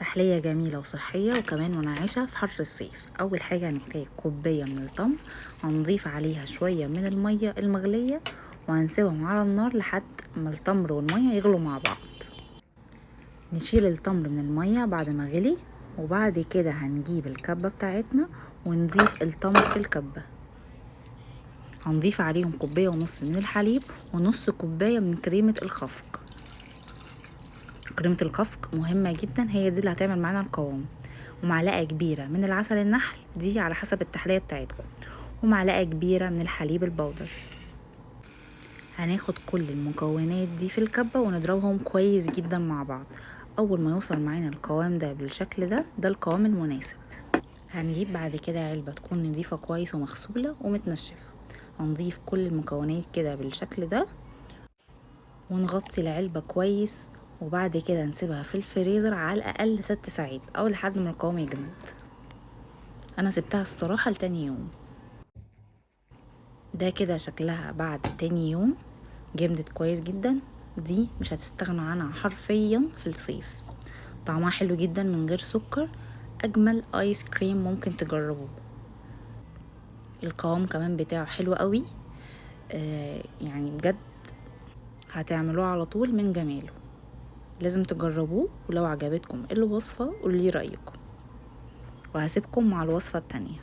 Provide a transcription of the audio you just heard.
تحلية جميلة وصحية وكمان منعشة في حر الصيف. أول حاجة هنحتاج كوباية من التمر، هنضيف عليها شوية من المية المغلية وهنسيبهم على النار لحد ما التمر والمية يغلوا مع بعض. نشيل التمر من المية بعد ما غلي، وبعد كده هنجيب الكبة بتاعتنا ونضيف التمر في الكبة. هنضيف عليهم كوباية ونص من الحليب ونص كوباية من كريمة الخفق. كريمة الخفق مهمة جدا، هي دي اللي هتعمل معانا القوام. ومعلقة كبيرة من العسل النحل، دي على حسب التحلية بتاعتكم، ومعلقة كبيرة من الحليب البودر. هناخد كل المكونات دي في الكبة ونضربهم كويس جدا مع بعض. اول ما يوصل معانا القوام ده بالشكل ده القوام المناسب. هنجيب بعد كده علبة تكون نضيفة كويس ومغسولة ومتنشفة، هنضيف كل المكونات كده بالشكل ده ونغطي العلبة كويس، وبعد كده نسيبها في الفريزر على الاقل 6 ساعات او لحد ما القوام يجمد. انا سبتها الصراحة لتاني يوم. ده كده شكلها بعد تاني يوم، جمدت كويس جدا. دي مش هتستغنوا عنها حرفيا في الصيف. طعمها حلو جدا من غير سكر، اجمل ايس كريم ممكن تجربوه. القوام كمان بتاعه حلو قوي، يعني بجد هتعملوه على طول من جماله. لازم تجربوه، ولو عجبتكم الوصفة قولي رأيكم، وهسيبكم مع الوصفة التانية.